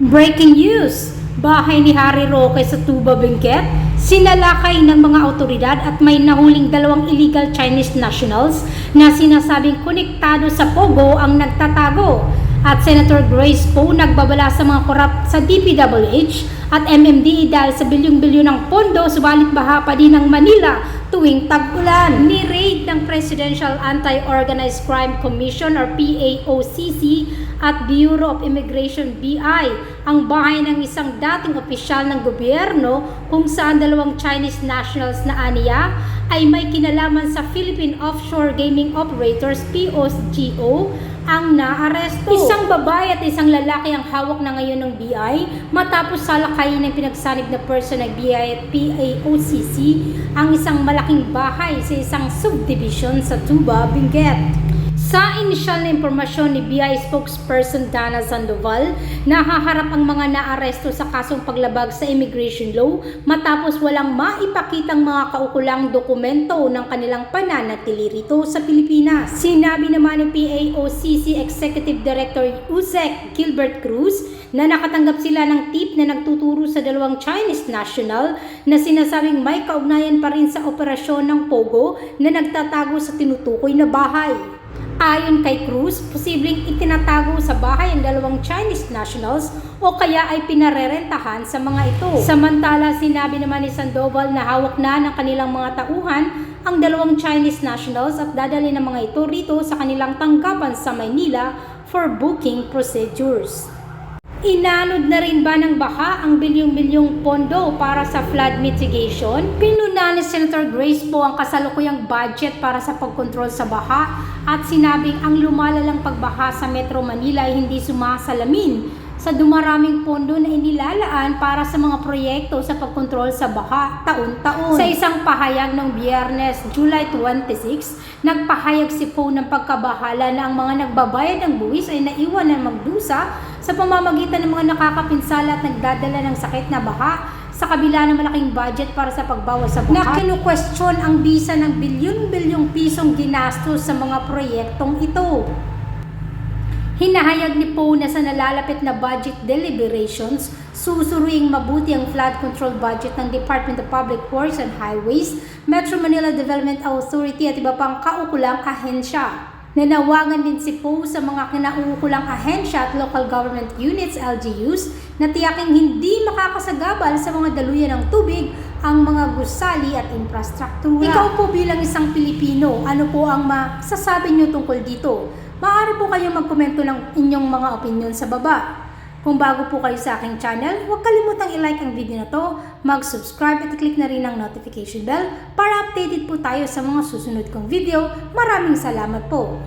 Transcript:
Breaking news! Bahay ni Harry Roque sa Tuba, Benguet, sinalakay ng mga autoridad at may nahuling 2 illegal Chinese nationals na sinasabing konektado sa Pogo ang nagtatago. At Senator Grace Poe nagbabala sa mga korap sa DPWH at MMDA dahil sa bilyong-bilyon ng pondo, subalit baha pa din ng Manila tuwing tag-ulan. Ni-raid ng Presidential Anti-Organized Crime Commission or PAOCC at Bureau of Immigration BI ang bahay ng isang dating opisyal ng gobyerno kung saan 2 Chinese nationals na aniya ay may kinalaman sa Philippine Offshore Gaming Operators POSGO ang naaresto. Isang babae at isang lalaki ang hawak na ngayon ng BI matapos salakayin ng pinagsanib na person ng BI at PAOCC ang isang malaking bahay sa isang subdivision sa Tuba, Benguet. Sa inisyal na impormasyon ni BI spokesperson Dana Sandoval, nahaharap ang mga naaresto sa kasong paglabag sa immigration law matapos walang maipakitang mga kaukulang dokumento ng kanilang pananatili rito sa Pilipinas. Sinabi naman ni PAOCC Executive Director Uzek Gilbert Cruz na nakatanggap sila ng tip na nagtuturo sa 2 Chinese national na sinasabing may kaugnayan pa rin sa operasyon ng Pogo na nagtatago sa tinutukoy na bahay. Ayon kay Cruz, posibleng itinatago sa bahay ang 2 Chinese nationals o kaya ay pinarerentahan sa mga ito. Samantala, sinabi naman ni Sandoval na hawak na ng kanilang mga tauhan ang 2 Chinese nationals at dadali ng mga ito rito sa kanilang tanggapan sa Maynila for booking procedures. Inanod na rin ba ng baha ang bilyong-bilyong pondo para sa flood mitigation? Pinuna ni Senator Grace Poe ang kasalukuyang budget para sa pagkontrol sa baha at sinabing ang lumalalang pagbaha sa Metro Manila ay hindi sumasalamin sa dumaraming pondo na inilalaan para sa mga proyekto sa pagkontrol sa baha taon-taon. Sa isang pahayag ng Biyernes, July 26, nagpahayag si Poe ng pagkabahala na ang mga nagbabayad ng buwis ay naiwan na magdusa sa pamamagitan ng mga nakakapinsala at nagdadala ng sakit na baha sa kabila ng malaking budget para sa pagbawas sa baha. Na kinu-question ang bisa ng bilyon-bilyong pisong ginastos sa mga proyektong ito. Hinahayag ni Poe na sa nalalapit na budget deliberations, susuruing mabuti ang flood control budget ng Department of Public Works and Highways, Metro Manila Development Authority at iba pang kaukulang ahensya. Nanawagan din si Poe sa mga kinaukulang ahensya at local government units LGUs na tiyaking hindi makakasagabal sa mga daluyan ng tubig ang mga gusali at infrastruktura. Ikaw po bilang isang Pilipino, ano po ang masasabi niyo tungkol dito? Maaari po kayong magkomento ng inyong mga opinion sa baba. Kung bago po kayo sa aking channel, huwag kalimutang i-like ang video na to, mag-subscribe at i-click na rin ang notification bell para updated po tayo sa mga susunod kong video. Maraming salamat po!